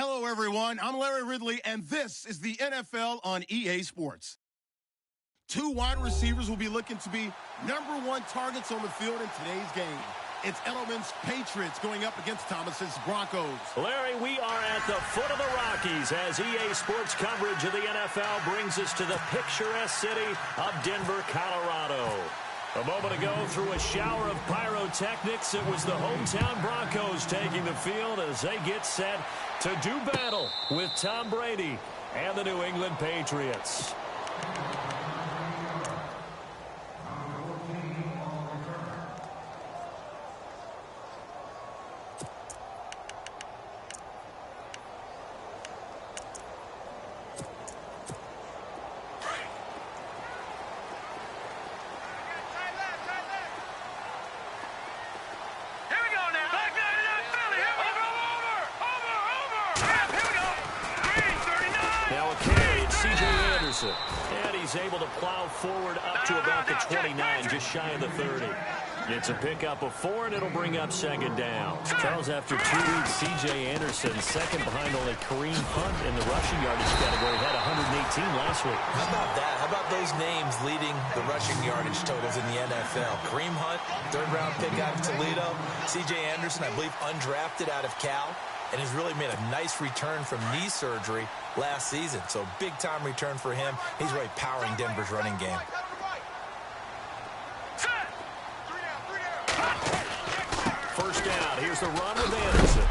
Hello, everyone. I'm Larry Ridley, and this is the NFL on EA Sports. Two wide receivers will be looking to be #1 targets on the field in today's game. It's Edelman's Patriots going up against Thomas's Broncos. Larry, we are at the foot of the Rockies as EA Sports coverage of the NFL brings us to the picturesque city of Denver, Colorado. A moment ago, through a shower of pyrotechnics, it was the hometown Broncos taking the field as they get set to do battle with Tom Brady and the New England Patriots. And he's able to plow forward up to about the 29, just shy of the 30. It's a pickup of 4, and it'll bring up second down. Charles, after 2 weeks, C.J. Anderson, second behind only Kareem Hunt in the rushing yardage category, had 118 last week. How about that? How about those names leading the rushing yardage totals in the NFL? Kareem Hunt, third-round pick out of Toledo. C.J. Anderson, I believe, undrafted out of Cal, and has really made a nice return from knee surgery last season. So big-time return for him. He's really powering Denver's running game. First down. Here's the run with Anderson.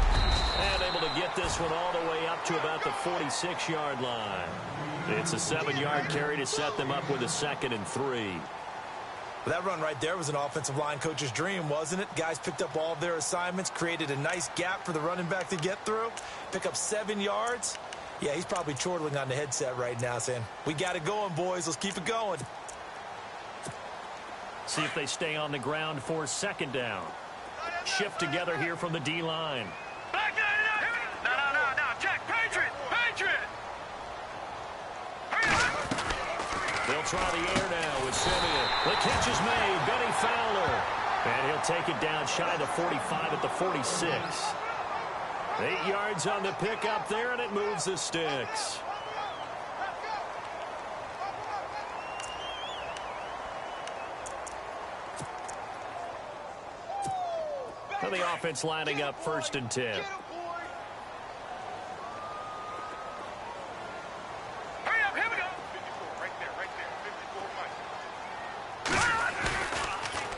And able to get this one all the way up to about the 46-yard line. It's a 7-yard carry to set them up with a 2nd and 3. That run right there was an offensive line coach's dream, wasn't it? Guys picked up all of their assignments, created a nice gap for the running back to get through, pick up 7 yards. Yeah, he's probably chortling on the headset right now saying, we got it going, boys. Let's keep it going. See if they stay on the ground for second down. Shift together here from the D-line. No. Check. Patriot. They'll try the air now with Simeon. The catch is made. Benny Fowler. And he'll take it down shy of the 45 at the 46. 8 yards on the pickup there, and it moves the sticks. And the offense lining up 1st and 10.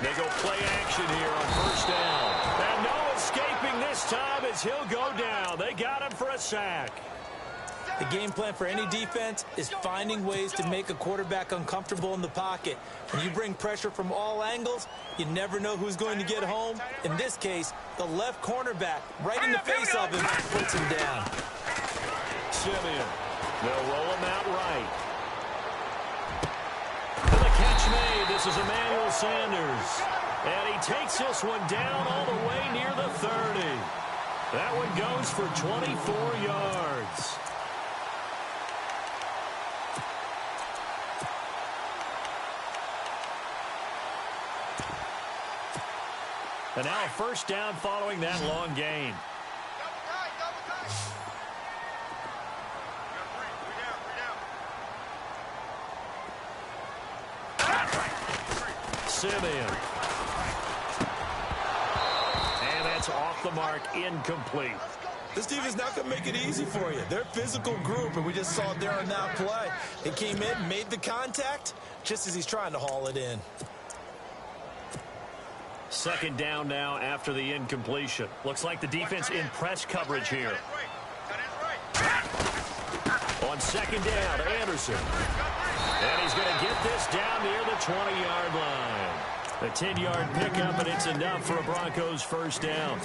They go play action here on 1st down. And no escaping this time as he'll go down. They got him for a sack. The game plan for any defense is finding ways to make a quarterback uncomfortable in the pocket. When you bring pressure from all angles, you never know who's going to get home. In this case, the left cornerback, right in the face of him, puts him down. Simeon. They'll roll him out right. And the catch made. This is Emmanuel Sanders. And he takes this one down all the way near the 30. That one goes for 24 yards. And now a 1st down following that long gain. Simeon. And that's off the mark, incomplete. This team is not going to make it easy for you. They're a physical group, and we just saw it there on that play. He came in, made the contact, just as he's trying to haul it in. 2nd down now after the incompletion. Looks like the defense in press coverage here. On 2nd down, Anderson. And he's going to get this down near the 20-yard line. A 10-yard pickup, and it's enough for a Broncos 1st down.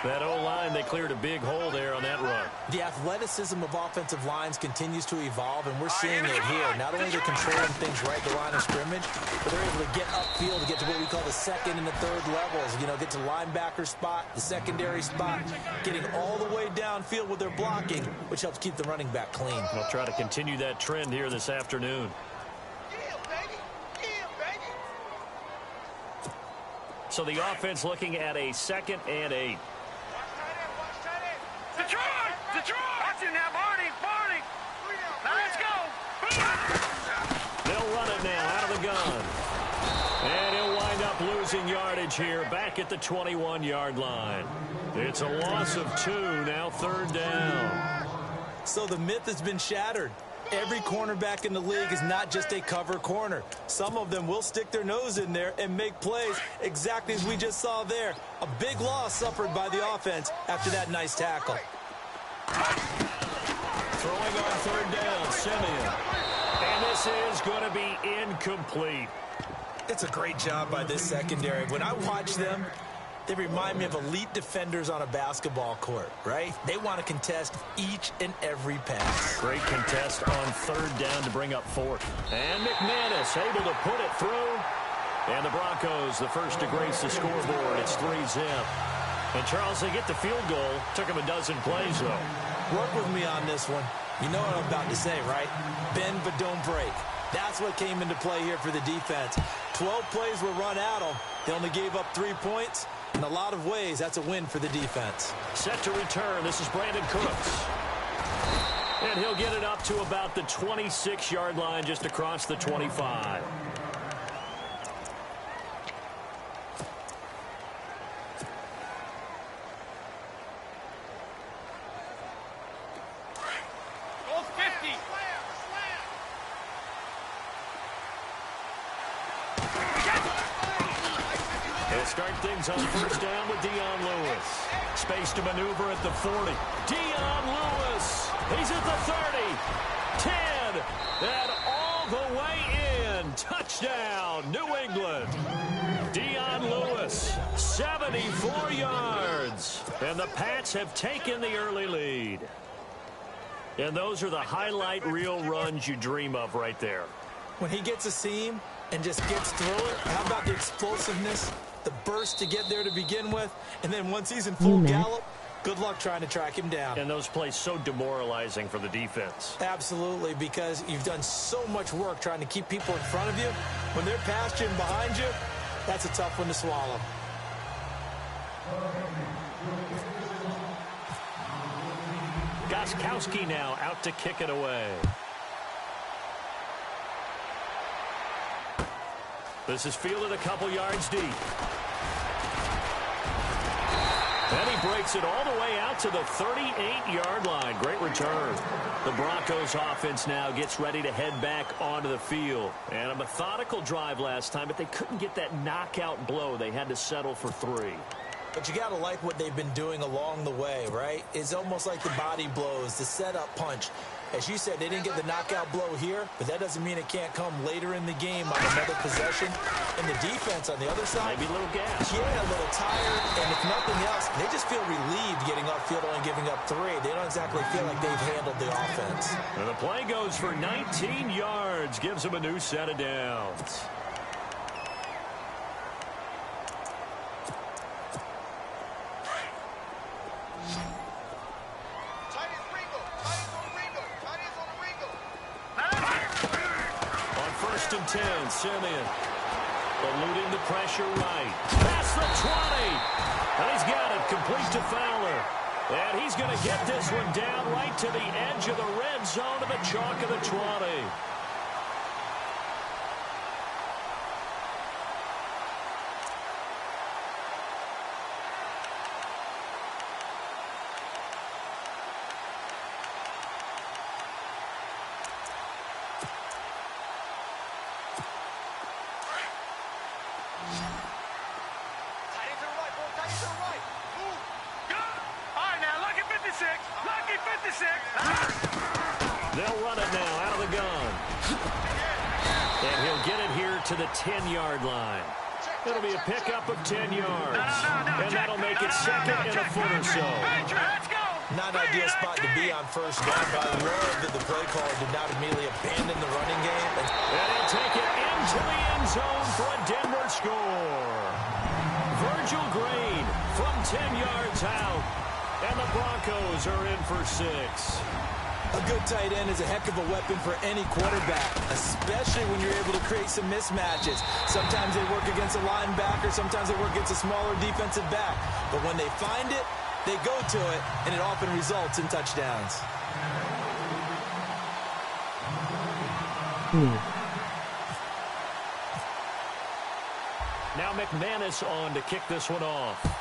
That O-line, they cleared a big hole there on that run. The athleticism of offensive lines continues to evolve, and we're seeing it here. Not only are they controlling things right at the line of scrimmage, but they're able to get upfield to get to what we call the 2nd and the 3rd levels. You know, get to linebacker spot, the secondary spot, getting all the way downfield with their blocking, which helps keep the running back clean. They'll try to continue that trend here this afternoon. So the offense looking at a 2nd and 8. Detroit! Watch him now, Barney. Now let's go. They'll run it now out of the gun. And he'll wind up losing yardage here back at the 21-yard line. It's a loss of 2, now 3rd down. So the myth has been shattered. Every cornerback in the league is not just a cover corner. Some of them will stick their nose in there and make plays exactly as we just saw there. A big loss suffered by the offense after that nice tackle. Throwing on 3rd down, Simeon. And this is going to be incomplete. It's a great job by this secondary. When I watch them, they remind me of elite defenders on a basketball court, right? They want to contest each and every pass. Great contest on 3rd down to bring up 4th. And McManus able to put it through. And the Broncos, the first to grace the scoreboard. It's 3-zip. And, Charles, they get the field goal. Took them a dozen plays, though. Work with me on this one. You know what I'm about to say, right? Bend but don't break. That's what came into play here for the defense. 12 plays were run at them. They only gave up 3 points. In a lot of ways, that's a win for the defense. Set to return. This is Brandon Cooks. And he'll get it up to about the 26-yard line, just across the 25. Start things on 1st down with Dion Lewis. Space to maneuver at the 40. Dion Lewis. He's at the 30. 10. And all the way in. Touchdown, New England. Dion Lewis, 74 yards. And the Pats have taken the early lead. And those are the highlight reel runs you dream of right there. When he gets a seam and just gets through it, how about the explosiveness? The burst to get there to begin with, and then once he's in full gallop, good luck trying to track him down. And those plays so demoralizing for the defense. Absolutely, because you've done so much work trying to keep people in front of you. When they're past you and behind you, that's a tough one to swallow. Gostkowski now out to kick it away. This is fielded a couple yards deep. And he breaks it all the way out to the 38-yard line. Great return. The Broncos offense now gets ready to head back onto the field. And a methodical drive last time, but they couldn't get that knockout blow. They had to settle for 3. But you got to like what they've been doing along the way, right? It's almost like the body blows, the setup punch. As you said, they didn't get the knockout blow here, but that doesn't mean it can't come later in the game on another possession. And the defense on the other side, maybe a little gas. Yeah, a little tired. And if nothing else, they just feel relieved getting upfield and giving up 3. They don't exactly feel like they've handled the offense. And the play goes for 19 yards, gives them a new set of downs. And 10, Simeon eluding the pressure right. Past the 20. And he's got it complete to Fowler. And he's going to get this one down right to the edge of the red zone to the chalk of the 20. They'll run it now out of the gun. And he'll get it here to the 10-yard line. It'll be a pickup of 10 yards. And that'll make it second and a foot or so. Not an ideal spot to be on 1st down, but I love that the play caller did not immediately abandon the running game. And he'll take it into the end zone for a Denver score. Virgil Green from 10 yards out. And the Broncos are in for 6. A good tight end is a heck of a weapon for any quarterback, especially when you're able to create some mismatches. Sometimes they work against a linebacker, sometimes they work against a smaller defensive back. But when they find it, they go to it, and it often results in touchdowns. Now McManus on to kick this one off.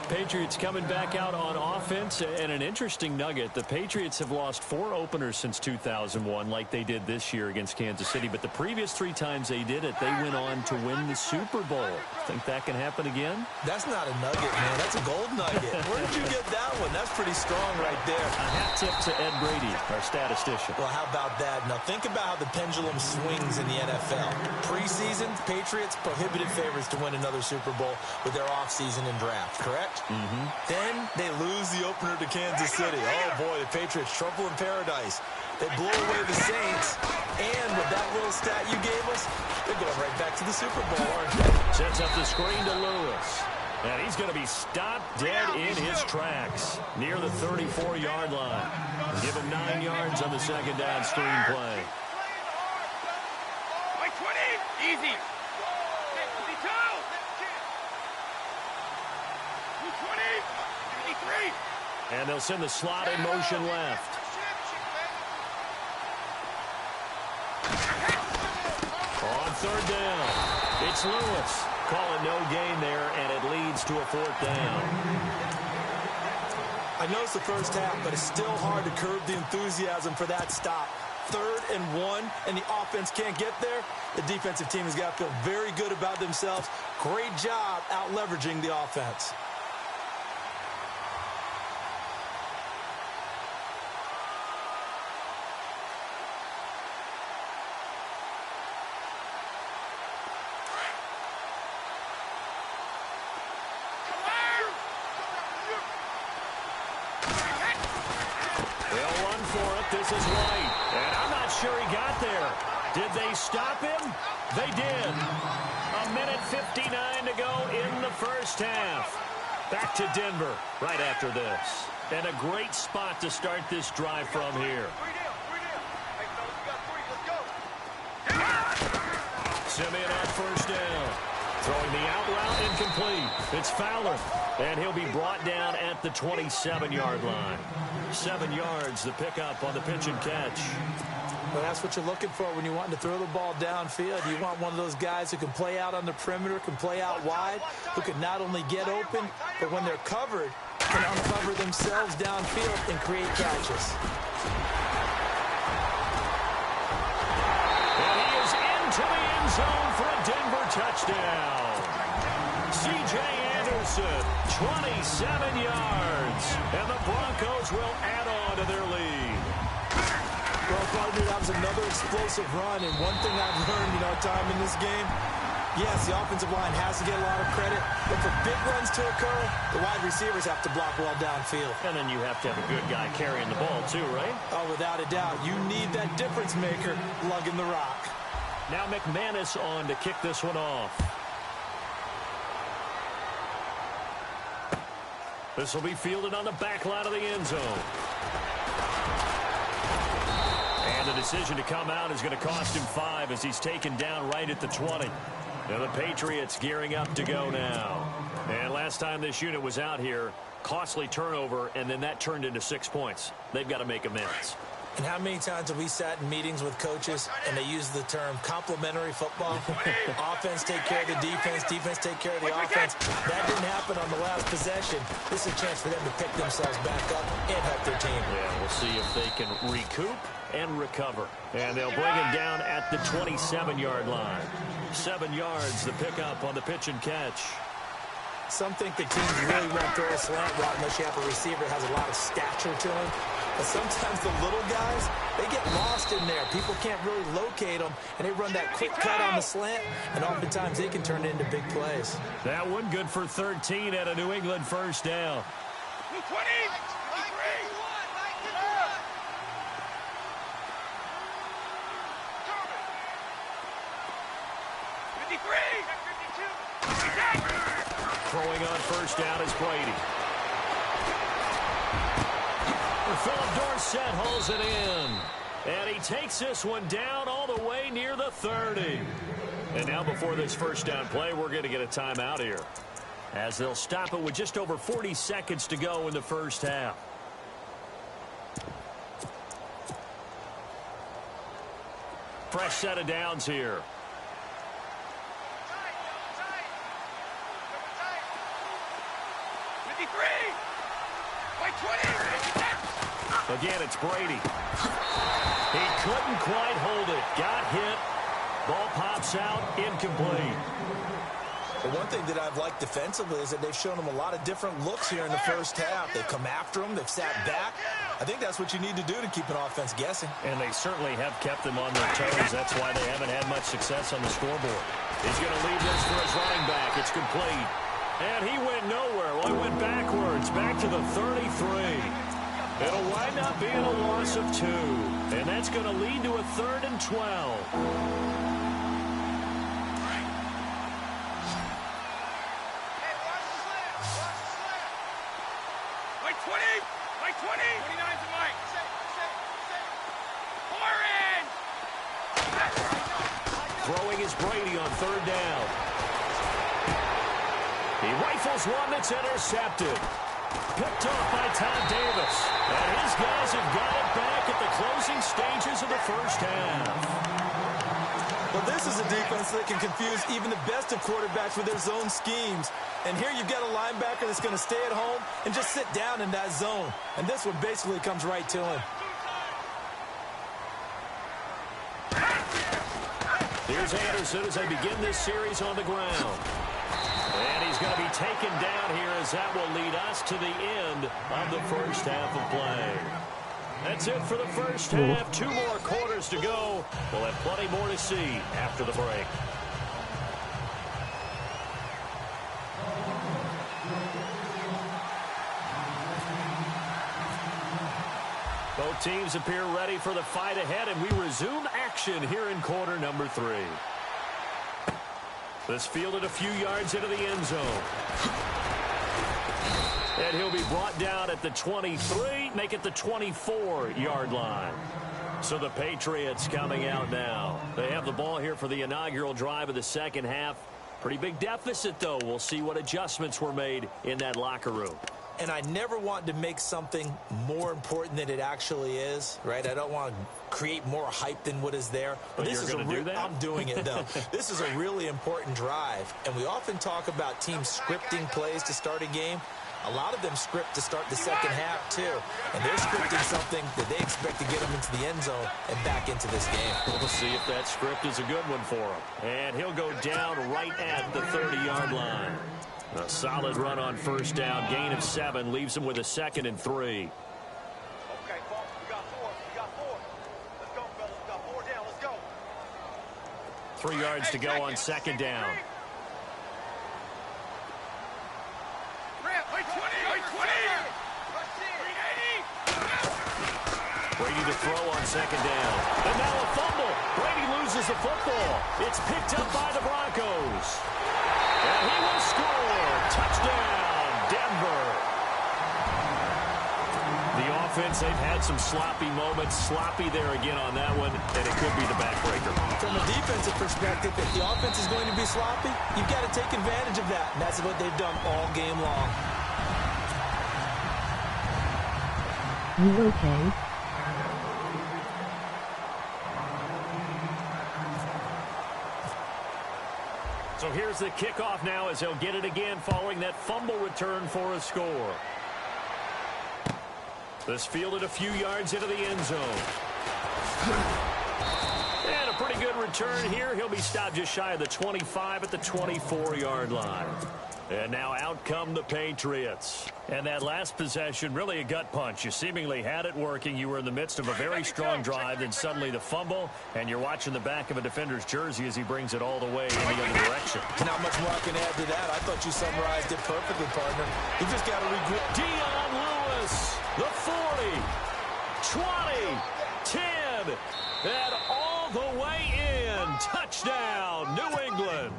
Patriots coming back out on offense, and an interesting nugget. The Patriots have lost 4 openers since 2001 like they did this year against Kansas City, but the previous 3 times they did it, they went on to win the Super Bowl. Think that can happen again? That's not a nugget, man. That's a gold nugget. Where did you get that one? That's pretty strong right there. A hat tip to Ed Brady, our statistician. Well, how about that? Now, think about how the pendulum swings in the NFL. Preseason, Patriots prohibited favorites to win another Super Bowl with their offseason and draft, correct? Then they lose the opener to Kansas City. Oh, boy, the Patriots, trouble in paradise. They blow away the Saints, and with that little stat you gave us, they're going right back to the Super Bowl, aren't they? Sets up the screen to Lewis. And he's going to be stopped dead in his tracks near the 34-yard line. Give him 9 yards on the second down screen play. 20, easy. 52. 20, 53. And they'll send the slot in motion left. On third down, it's Lewis. Call it no gain there, and it leads to a 4th down. I know it's the first half, but it's still hard to curb the enthusiasm for that stop. 3rd and 1, and the offense can't get there. The defensive team has got to feel very good about themselves. Great job out leveraging the offense. This is White, and I'm not sure he got there. Did they stop him? They did. 1:59 to go in the first half. Back to Denver right after this. And a great spot to start this drive from here. Simeon on first down. Throwing the out route incomplete. It's Fowler, and he'll be brought down at the 27-yard line. 7 yards, the pickup on the pitch and catch. Well, that's what you're looking for when you want to throw the ball downfield. You want one of those guys who can play out on the perimeter, can play out wide, who can not only get open, but when they're covered, can uncover themselves downfield and create catches. And he is into the end zone for a Denver touchdown. C.J. Anderson, 27 yards, and the Broncos will add on to their lead. Well, partner, that was another explosive run, and one thing I've learned, time in this game, yes, the offensive line has to get a lot of credit, but for big runs to occur, the wide receivers have to block well downfield. And then you have to have a good guy carrying the ball too, right? Oh, without a doubt. You need that difference maker lugging the rock. Now McManus on to kick this one off. This will be fielded on the back line of the end zone. And the decision to come out is going to cost him 5 as he's taken down right at the 20. Now the Patriots gearing up to go now. And last time this unit was out here, costly turnover, and then that turned into 6 points. They've got to make amends. And how many times have we sat in meetings with coaches and they use the term complementary football? Offense take care of the defense, defense take care of the offense. That didn't happen on the last possession. This is a chance for them to pick themselves back up and help their team. Yeah, we'll see if they can recoup and recover. And they'll bring him down at the 27-yard line. 7 yards, the pickup on the pitch and catch. Some think the teams really won't throw a slant route unless you have a receiver that has a lot of stature to him. But sometimes the little guys, they get lost in there. People can't really locate them, and they run that quick cut on the slant, and oftentimes they can turn it into big plays. That one good for 13 at a New England first down. 20, 53. Throwing on first down is Brady. Philip Dorsett holds it in. And he takes this one down all the way near the 30. And now before this first down play, we're going to get a timeout here, as they'll stop it with just over 40 seconds to go in the first half. Fresh set of downs here. Again, it's Brady. He couldn't quite hold it. Got hit. Ball pops out. Incomplete. Well, one thing that I've liked defensively is that they've shown him a lot of different looks here in the first half. They've come after him. They've sat back. I think that's what you need to do to keep an offense guessing. And they certainly have kept them on their toes. That's why they haven't had much success on the scoreboard. He's going to leave this for his running back. It's complete. And he went nowhere. Well, he went backwards, back to the 33. It'll wind up being a loss of 2. And that's going to lead to a 3rd and 12. Throwing is Brady on 3rd down. He rifles one that's intercepted. Picked off by Todd Davis. And his guys have got it back at the closing stages of the first half. Well, this is a defense that can confuse even the best of quarterbacks with their zone schemes. And here you've got a linebacker that's going to stay at home and just sit down in that zone. And this one basically comes right to him. Here's Anderson as they begin this series on the ground. And he's going to be taken down here, as that will lead us to the end of the first half of play. That's it for the first half. 2 more quarters to go. We'll have plenty more to see after the break. Both teams appear ready for the fight ahead, and we resume action here in quarter number 3. This fielded a few yards into the end zone. And he'll be brought down at the 23, make it the 24-yard line. So the Patriots coming out now. They have the ball here for the inaugural drive of the second half. Pretty big deficit, though. We'll see what adjustments were made in that locker room. And I never want to make something more important than it actually is, right? I don't want to create more hype than what is there. But this is going to do that? I'm doing it, though. This is a really important drive. And we often talk about teams scripting plays to start a game. A lot of them script to start the second half, too. And they're scripting something that they expect to get them into the end zone and back into this game. We'll see if that script is a good one for him. And he'll go down right at the 30-yard line. A solid run on first down. Gain of 7 leaves him with a 2nd and 3. Okay, folks, we got 4. We got 4. Let's go, fellas. We got 4 down. Let's go. 3 yards to go on 2nd down. Brady to throw on 2nd down. And now a fumble. Brady loses the football. It's picked up by the Broncos. And he will score. Touchdown, Denver. The offense, they've had some sloppy moments. Sloppy there again on that one, and it could be the backbreaker. From a defensive perspective, if the offense is going to be sloppy, you've got to take advantage of that. And that's what they've done all game long. You okay? So here's the kickoff now, as they'll get it again following that fumble return for a score. This fielded a few yards into the end zone. And a pretty good return here. He'll be stopped just shy of the 25 at the 24-yard line. And now out come the Patriots. And that last possession, really a gut punch. You seemingly had it working. You were in the midst of a very strong drive, then suddenly the fumble, and you're watching the back of a defender's jersey as he brings it all the way in the other direction. Not much more I can add to that. I thought you summarized it perfectly, partner. You just got to regroup. Dion Lewis, the 40, 20, 10, and all the way in. Touchdown, New England.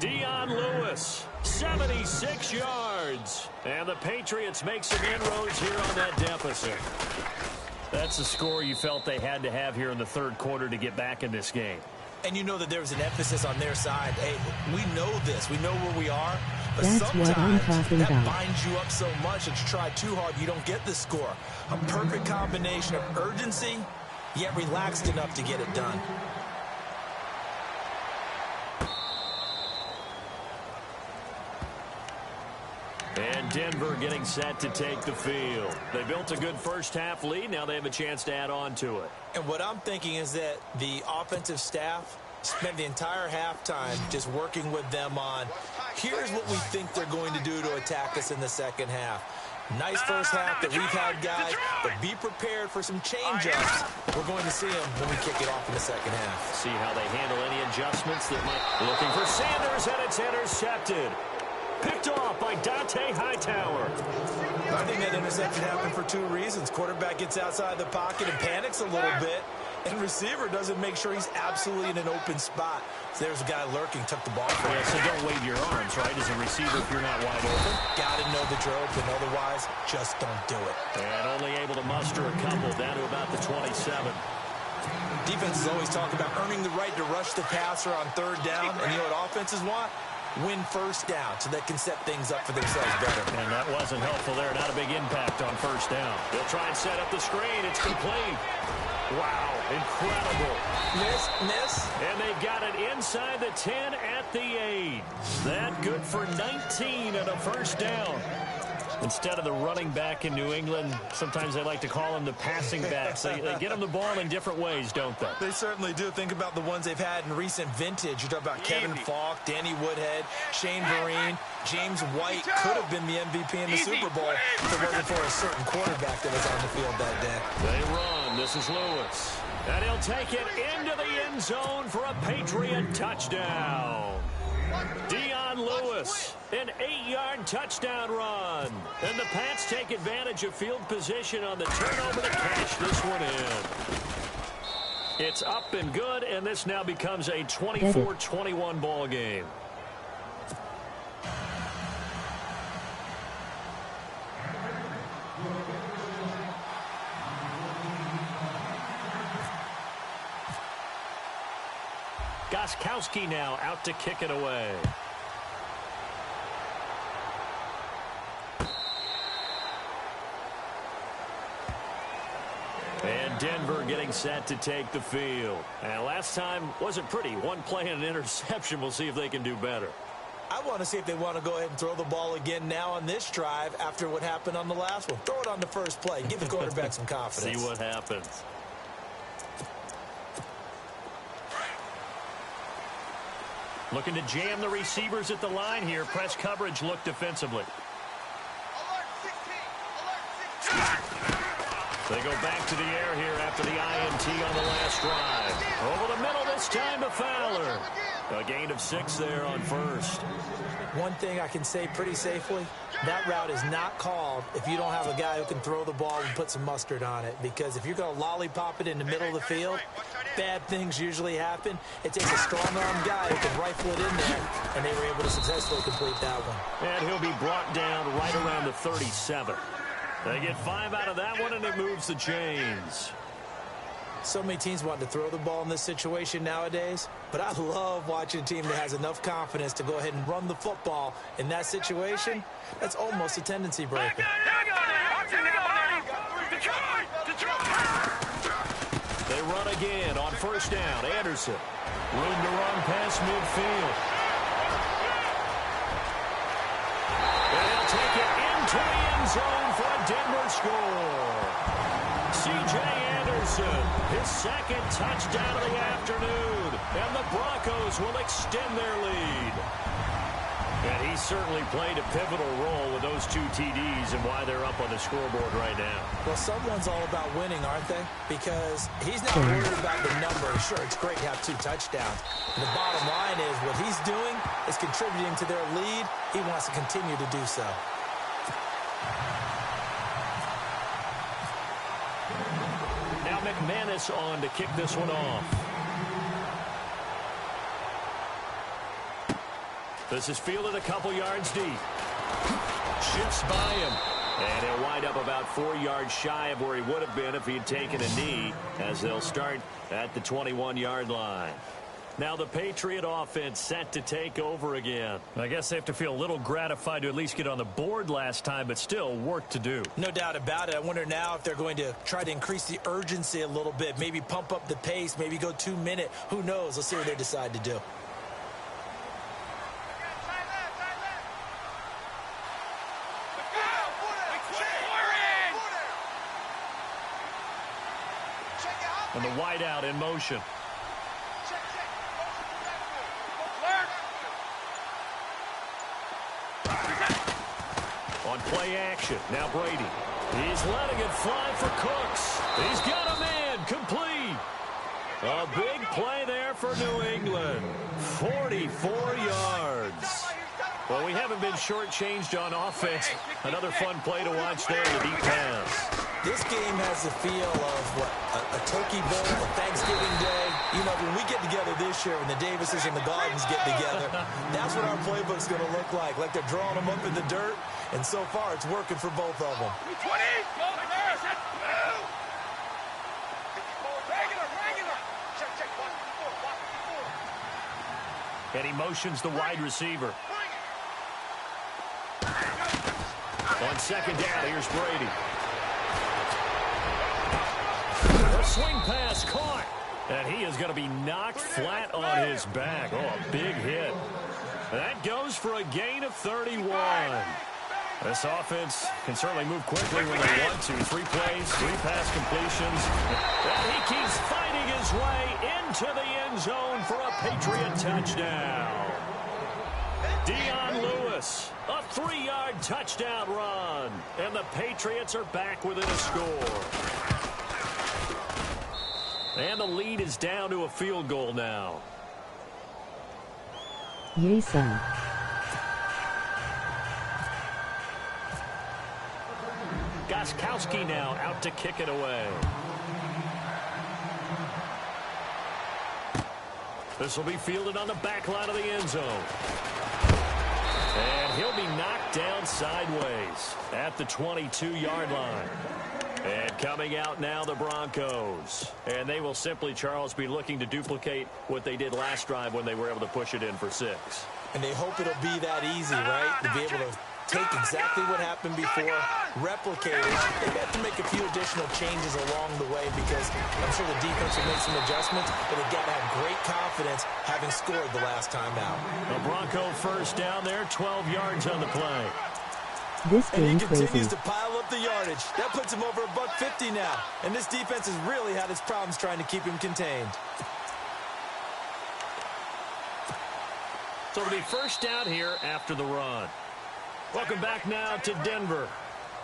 Dion Lewis, 76 yards. And the Patriots make some inroads here on that deficit. That's the score you felt they had to have here in the third quarter to get back in this game. And you know that there was an emphasis on their side. Hey, we know this. We know where we are. But That's sometimes what I'm talking that about. binds you up so much that you try too hard, you don't get the score. A perfect combination of urgency, yet relaxed enough to get it done. And Denver getting set to take the field. They built a good first-half lead. Now they have a chance to add on to it. And what I'm thinking is that the offensive staff spent the entire halftime just working with them on, here's what we think they're going to do to attack us in the second half. Nice first half that we've had, guys, but be prepared for some change-ups. We're going to see them when we kick it off in the second half. See how they handle any adjustments that might... Looking for Sanders, and it's intercepted. Picked off by Dante Hightower. I think that interception happened for two reasons. Quarterback gets outside the pocket and panics a little bit, and receiver doesn't make sure he's absolutely in an open spot. So there's a guy lurking, took the ball for him. Yeah, so don't wave your arms, right, as a receiver if you're not wide open. Got to know that you're open. Otherwise, just don't do it. And only able to muster a couple down to about the 27. Defenses always talk about earning the right to rush the passer on third down, and you know what offenses want? Win first down so they can set things up for themselves better. And that wasn't helpful there. Not a big impact on first down. They'll try and set up the screen. It's complete. Wow, incredible. Miss. And they've got it inside the 10 at the 8. That good for 19 and a first down. Instead of the running back in New England, sometimes they like to call them the passing backs. They get them the ball in different ways, don't they? They certainly do. Think about the ones they've had in recent vintage. You talk about Kevin Falk, Danny Woodhead, Shane Vereen, James White could have been the MVP in the Super Bowl if it wasn't for a certain quarterback that was on the field that day. They run. This is Lewis. And he'll take it into the end zone for a Patriot touchdown. Dion Lewis, an 8-yard touchdown run. And the Pats take advantage of field position on the turnover to cash this one in. It's up and good, and this now becomes a 24-21 ball game. Gostkowski now out to kick it away. And Denver getting set to take the field. And last time wasn't pretty. One play and an interception. We'll see if they can do better. I want to see if they want to go ahead and throw the ball again now on this drive after what happened on the last one. Throw it on the first play. Give the quarterback some confidence. See what happens. Looking to jam the receivers at the line here. Press coverage look defensively. They go back to the air here after the INT on the last drive. Over the middle this time to Fowler. A gain of 6 there on first. One thing I can say pretty safely, that route is not called if you don't have a guy who can throw the ball and put some mustard on it. Because if you're going to lollipop it in the middle of the field, bad things usually happen. It takes a strong-arm guy who can rifle it in there, and they were able to successfully complete that one. And he'll be brought down right around the 37. They get 5 out of that one, and it moves the chains. So many teams want to throw the ball in this situation nowadays, but I love watching a team that has enough confidence to go ahead and run the football in that situation. That's almost a tendency breaker. They run again on first down. Anderson. Room to run past midfield. And he'll take it into the end zone for a Denver score. C.J. Anderson, his second touchdown of the afternoon. And the Broncos will extend their lead. And he certainly played a pivotal role with those 2 TDs and why they're up on the scoreboard right now. Well, someone's all about winning, aren't they? Because he's not worried about the number. Sure, it's great to have 2 touchdowns. And the bottom line is what he's doing is contributing to their lead. He wants to continue to do so. Now McManus on to kick this one off. This is fielded a couple yards deep. Shifts by him. And he'll wind up about 4 yards shy of where he would have been if he had taken a knee, as they'll start at the 21-yard line. Now the Patriot offense set to take over again. I guess they have to feel a little gratified to at least get on the board last time, but still work to do. No doubt about it. I wonder now if they're going to try to increase the urgency a little bit, maybe pump up the pace, maybe go 2-minute. Who knows? Let's see what they decide to do. And the wideout in motion. On play action, now Brady. He's letting it fly for Cooks. He's got a man, complete. A big play there for New England. 44 yards. Well, we haven't been shortchanged on offense. Another fun play to watch there, the deep pass. This game has the feel of, a turkey bowl, a Thanksgiving day. You know, when we get together this year, when the Davises and the Gardens get together, that's what our playbook's going to look like they're drawing them up in the dirt, and so far it's working for both of them. 20! And he motions the wide receiver. On second down, here's Brady. A swing pass caught. And he is going to be knocked flat on his back. Oh, a big hit. That goes for a gain of 31. This offense can certainly move quickly when they want to. 3 plays, 3 pass completions. And he keeps fighting his way into the end zone for a Patriot touchdown. Dion Lewis, a 3-yard touchdown run. And the Patriots are back within a score. And the lead is down to a field goal now. Yes, sir. Gostkowski now out to kick it away. This will be fielded on the back line of the end zone. And he'll be knocked down sideways at the 22-yard line. And coming out now, the Broncos. And they will simply, Charles, be looking to duplicate what they did last drive when they were able to push it in for 6. And they hope it'll be that easy, right? To be able to take exactly what happened before, replicate it. They have to make a few additional changes along the way because I'm sure the defense will make some adjustments, but they've got to have great confidence having scored the last time out. The Bronco first down there, 12 yards on the play. This And he game continues crazy. to pile up the yardage. That puts him over $150 now. And this defense has really had its problems trying to keep him contained. So it'll be first down here after the run. Welcome back now to Denver.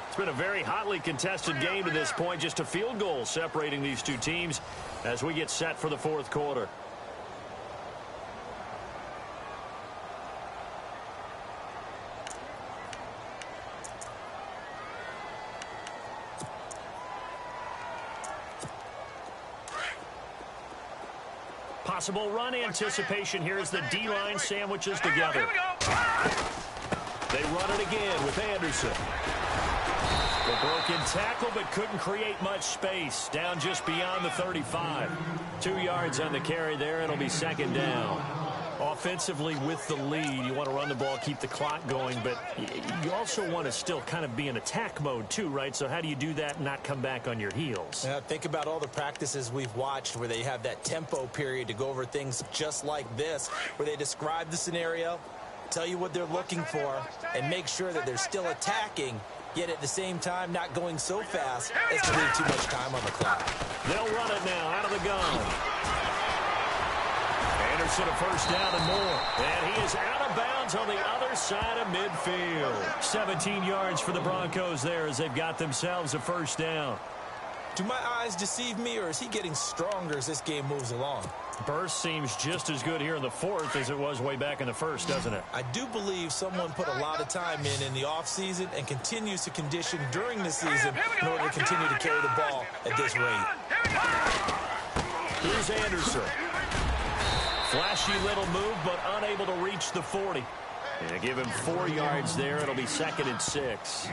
It's been a very hotly contested game to this point. Just a field goal separating these two teams as we get set for the 4th quarter. Possible run anticipation here as the D-line sandwiches together. They run it again with Anderson. The broken tackle, but couldn't create much space. Down just beyond the 35. 2 yards on the carry there. It'll be second down. Offensively with the lead, you want to run the ball, keep the clock going, but you also want to still kind of be in attack mode too, right? So how do you do that and not come back on your heels? Yeah, think about all the practices we've watched where they have that tempo period to go over things just like this, where they describe the scenario, tell you what they're looking for, and make sure that they're still attacking, yet at the same time not going so fast as to leave too much time on the clock. They'll run it now out of the gun. Anderson a first down and more. And he is out of bounds on the other side of midfield. 17 yards for the Broncos there as they've got themselves a first down. Do my eyes deceive me, or is he getting stronger as this game moves along? Burst seems just as good here in the 4th as it was way back in the 1st, doesn't it? I do believe someone put a lot of time in the offseason and continues to condition during the season in order to continue to carry the ball at this rate. Here's Anderson. Flashy little move, but unable to reach the 40. And give him 4 yards there. It'll be 2nd and 6.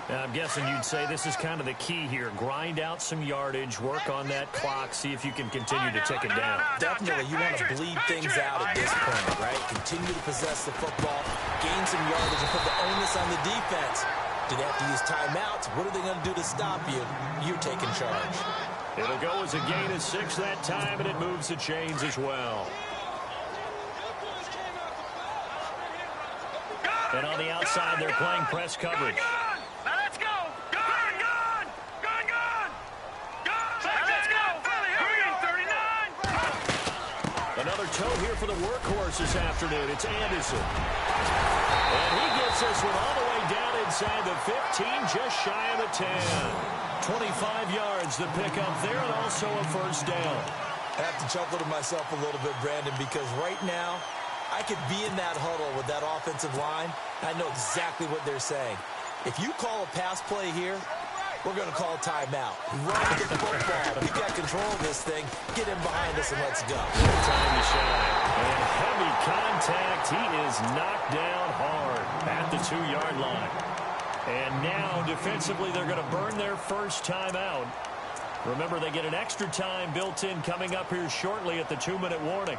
Now, I'm guessing you'd say this is kind of the key here. Grind out some yardage, work on that clock, see if you can continue to tick it down. Definitely, you want to bleed things out at this point, right? Continue to possess the football, gain some yardage, and put the onus on the defense. Do they have to use timeouts? What are they going to do to stop you? You're taking charge. It'll go as a gain of 6 that time, and it moves the chains as well. And on the outside, they're playing press coverage. Now let's go. Gun. Now let's go. Here we go. 39. Another toe here for the workhorse this afternoon. It's Anderson. And he gets this one all the way down inside the 15, just shy of the 10. 25 yards to pick up there, and also a first down. I have to chuckle to myself a little bit, Brandon, because right now, I could be in that huddle with that offensive line. I know exactly what they're saying. If you call a pass play here, we're going to call a timeout. Run the football. We got control of this thing. Get in behind us and let's go. Time to shine. And heavy contact. He is knocked down hard at the 2-yard line. And now, defensively, they're going to burn their first timeout. Remember, they get an extra time built in coming up here shortly at the 2-minute warning.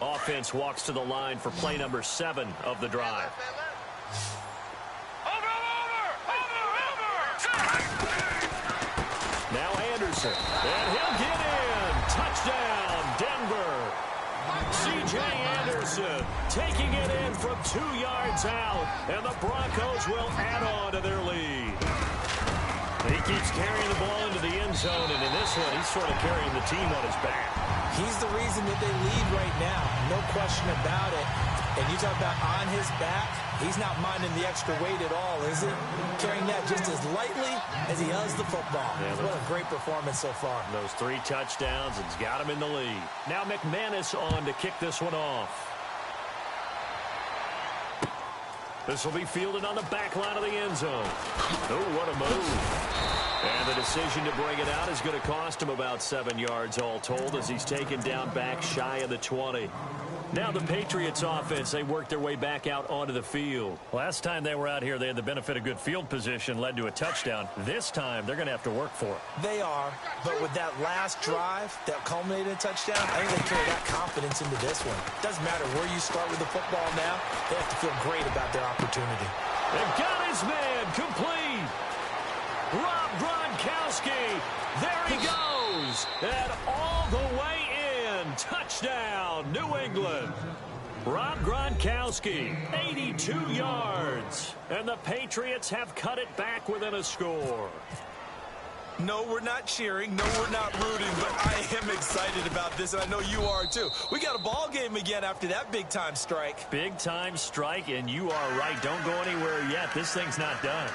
Offense walks to the line for play number 7 of the drive. Now Anderson, and he'll get in. Touchdown, Denver. C.J. Anderson taking it in from 2 yards out, and the Broncos will add on to their lead. He keeps carrying the ball into the end zone, and in this one, he's sort of carrying the team on his back. He's the reason that they lead right now. No question about it. And you talk about on his back, he's not minding the extra weight at all, is he? Carrying that just as lightly as he does the football. Yeah, what a great performance so far. Those 3 touchdowns, it's got him in the lead. Now McManus on to kick this one off. This will be fielded on the back line of the end zone. Oh, what a move. And the decision to bring it out is going to cost him about 7 yards all told as he's taken down back shy of the 20. Now the Patriots offense, they worked their way back out onto the field. Last time they were out here, they had the benefit of good field position, led to a touchdown. This time, they're going to have to work for it. They are, but with that last drive that culminated in a touchdown, I think they carry that confidence into this one. Doesn't matter where you start with the football now, they have to feel great about their opportunity. They've got his man complete. Rob Gronkowski, there he goes, and all the way in, touchdown, New England. Rob Gronkowski, 82 yards, and the Patriots have cut it back within a score. No, we're not cheering. No, we're not rooting, but I am excited about this, and I know you are too. We got a ball game again after that big-time strike. Big-time strike, and you are right. Don't go anywhere yet. This thing's not done.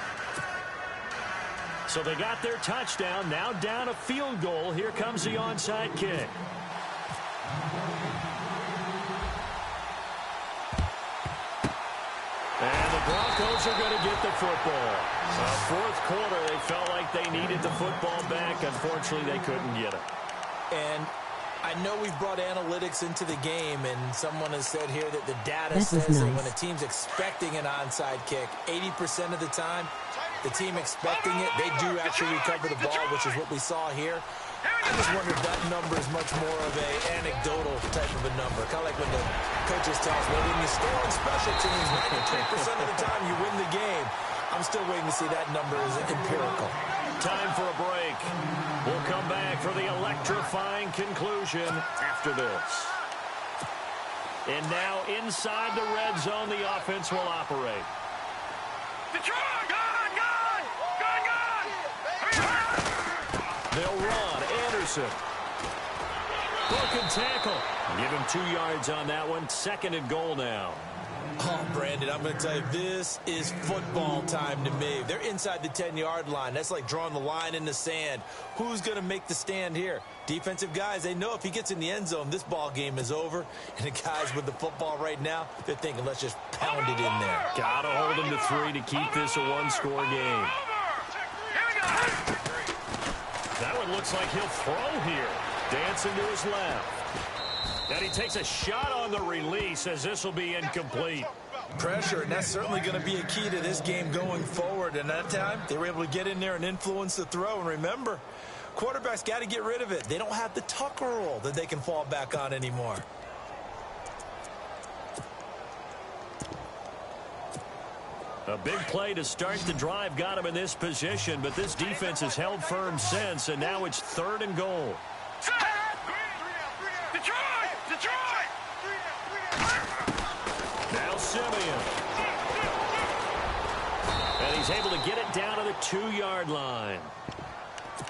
So they got their touchdown, now down a field goal. Here comes the onside kick. And the Broncos are going to get the football. Fourth quarter, they felt like they needed the football back. Unfortunately, they couldn't get it. And I know we've brought analytics into the game, and someone has said here that the data says that when a team's expecting an onside kick, 80% of the time, the team expecting it, they do actually recover the ball, which is what we saw here. I just wonder if that number is much more of an anecdotal type of a number. Kind of like when the coaches tell us, well, when you score on special teams, 93% of the time you win the game. I'm still waiting to see that number is empirical. Time for a break. We'll come back for the electrifying conclusion after this. And now inside the red zone, the offense will operate. They'll run. Anderson. Broken tackle. Give him 2 yards on that one. 2nd and goal now. Oh, Brandon, I'm going to tell you, this is football time to me. They're inside the 10-yard line. That's like drawing the line in the sand. Who's going to make the stand here? Defensive guys, they know if he gets in the end zone, this ball game is over. And the guys with the football right now, they're thinking, let's just pound it in there. Got to hold him to 3 to keep this a one-score game. Here we go. That one looks like he'll throw here. Dancing to his left. And he takes a shot on the release as this will be incomplete. Pressure, and that's certainly going to be a key to this game going forward. And that time, they were able to get in there and influence the throw. And remember, quarterbacks got to get rid of it. They don't have the Tucker rule that they can fall back on anymore. A big play to start the drive got him in this position, but this defense has held firm since, and now it's 3rd and goal. Now Simeon. And he's able to get it down to the 2-yard line.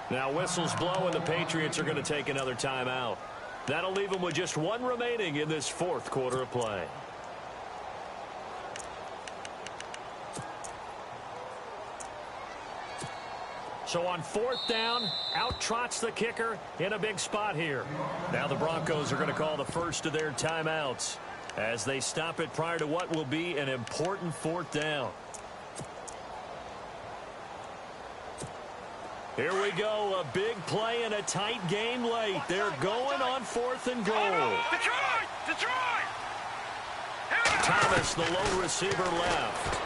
Now whistles blow, and the Patriots are going to take another timeout. That'll leave them with just 1 remaining in this 4th quarter of play. So on 4th down, out trots the kicker in a big spot here. Now the Broncos are going to call the first of their timeouts as they stop it prior to what will be an important 4th down. Here we go, a big play in a tight game late. They're going on 4th and goal. Detroit! Thomas, the lone receiver, left.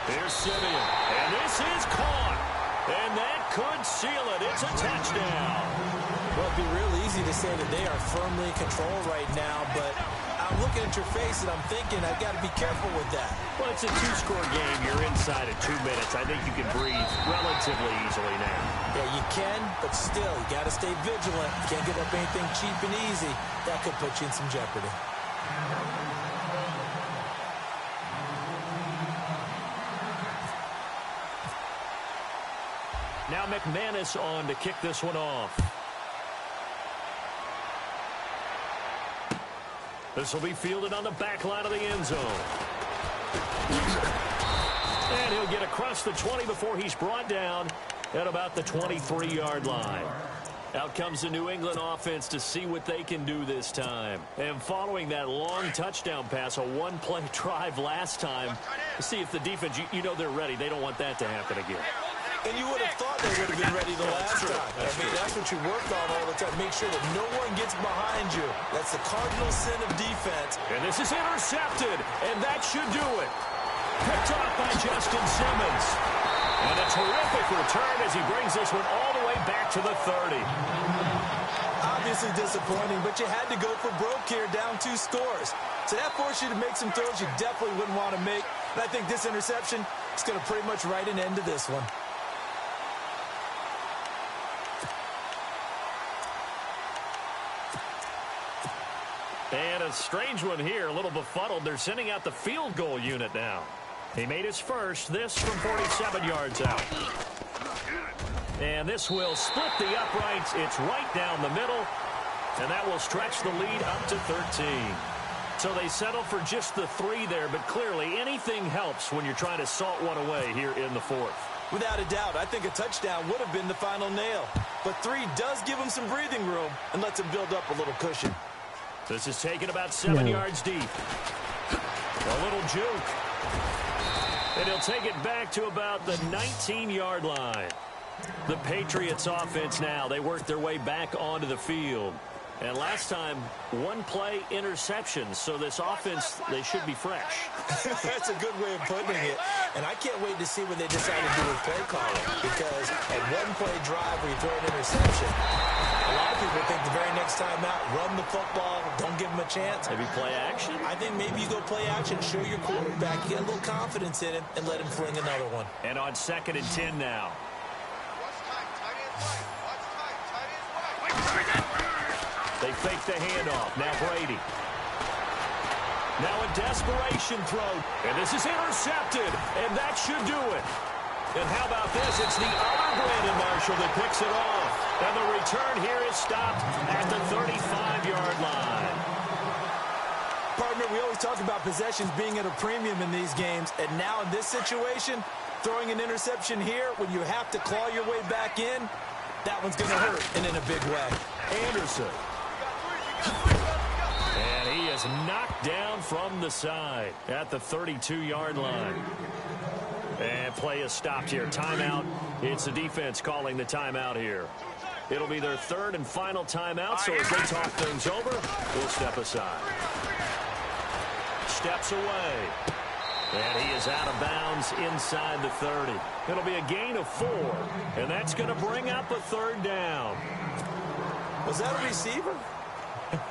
Here's Simeon, and this is caught. And that could seal it. It's a touchdown. Well, it'd be real easy to say that they are firmly in control right now, but I'm looking at your face and I'm thinking I've got to be careful with that. Well, it's a 2-score game. You're inside of 2 minutes. I think you can breathe relatively easily now. Yeah, you can, but still, you got to stay vigilant. You can't give up anything cheap and easy. That could put you in some jeopardy. Now McManus on to kick this one off. This will be fielded on the back line of the end zone. And he'll get across the 20 before he's brought down at about the 23-yard line. Out comes the New England offense to see what they can do this time. And following that long touchdown pass, a 1-play drive last time, to see if the defense, you know they're ready. They don't want that to happen again. And you would have thought they would have been ready the last time. That's what you work on all the time. Make sure that no one gets behind you. That's the cardinal sin of defense. And this is intercepted, and that should do it. Picked off by Justin Simmons. And a terrific return as he brings this one all the way back to the 30. Obviously disappointing, but you had to go for broke here, down 2 scores. So that forced you to make some throws you definitely wouldn't want to make. And I think this interception is going to pretty much write an end to this one. And a strange one here, a little befuddled. They're sending out the field goal unit now. He made his first, this from 47 yards out. And this will split the uprights. It's right down the middle, and that will stretch the lead up to 13. So they settle for just the 3 there, but clearly anything helps when you're trying to salt one away here in the 4th. Without a doubt, I think a touchdown would have been the final nail. But 3 does give them some breathing room and lets them build up a little cushion. This is taken about 7 yards deep. A little juke. And he'll take it back to about the 19-yard line. The Patriots offense now, they work their way back onto the field. And last time, 1-play interception. So this offense, they should be fresh. That's a good way of putting it. And I can't wait to see what they decide to do with play calling. Because a 1-play drive where you throw an interception, a lot of people think the very next time out, run the football, don't give them a chance. Maybe play action? I think maybe you go play action, show your quarterback, get a little confidence in him, and let him fling another one. And on 2nd and 10 now. They fake the handoff. Now Brady. Now a desperation throw. And this is intercepted. And that should do it. And how about this? It's the other Brandon Marshall that picks it off. And the return here is stopped at the 35-yard line. Partner, we always talk about possessions being at a premium in these games. And now in this situation, throwing an interception here when you have to claw your way back in, that one's going to hurt, and in a big way. Anderson. And he is knocked down from the side at the 32-yard line. And play is stopped here. Timeout. It's the defense calling the timeout here. It'll be their third and final timeout, so as they talk things over, we'll step aside. Steps away. And he is out of bounds inside the 30. It'll be a gain of 4, and that's going to bring up a third down. Was that a receiver?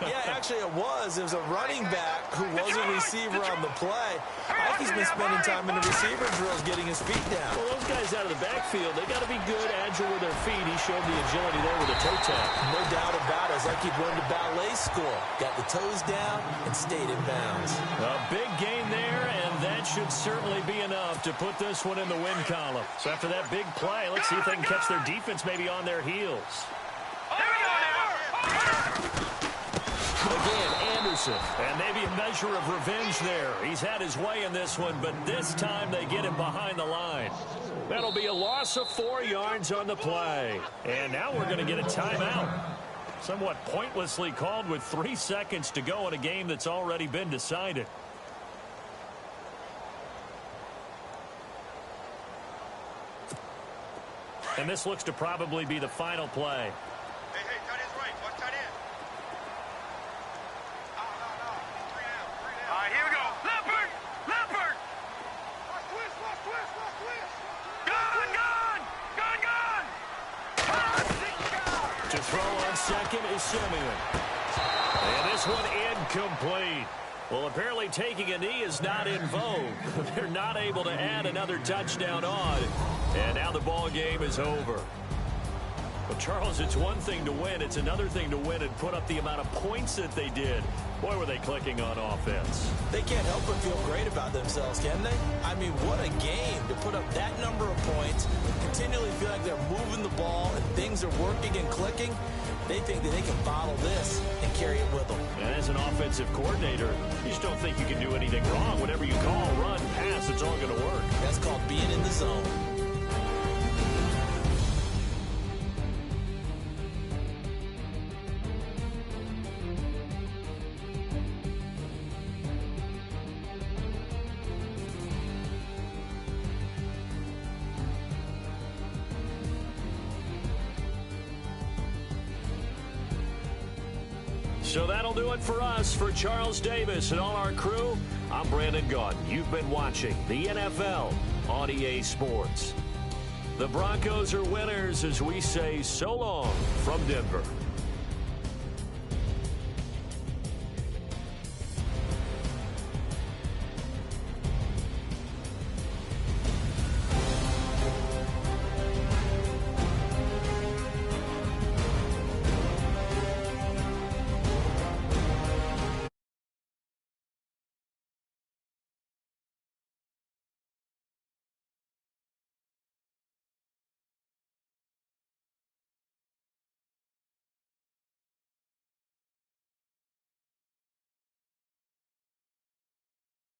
Yeah, actually it was. It was a running back who was a receiver on the play. I think he's been spending time in the receiver drills getting his feet down. Well, those guys out of the backfield, they got to be good, agile with their feet. He showed the agility there with a toe tap. No doubt about it. It's like he learned a ballet school. Got the toes down and stayed in bounds. A big gain there, and that should certainly be enough to put this one in the win column. So after that big play, let's see if they can catch their defense maybe on their heels. Again, Anderson, and maybe a measure of revenge there. He's had his way in this one, but this time they get him behind the line. That'll be a loss of 4 yards on the play. And now we're going to get a timeout. Somewhat pointlessly called with 3 seconds to go in a game that's already been decided. And this looks to probably be the final play. Second is Simeon. And this one incomplete. Well, apparently taking a knee is not in vogue. They're not able to add another touchdown on. And now the ball game is over. But, Charles, it's one thing to win. It's another thing to win and put up the amount of points that they did. Boy, were they clicking on offense. They can't help but feel great about themselves, can they? I mean, what a game to put up that number of points, continually feel like they're moving the ball and things are working and clicking. They think that they can bottle this and carry it with them. And as an offensive coordinator, you just don't think you can do anything wrong. Whatever you call, run, pass, it's all going to work. That's called being in the zone. So that'll do it for us. For Charles Davis and all our crew, I'm Brandon Gaudin. You've been watching the NFL on EA Sports. The Broncos are winners as we say so long from Denver.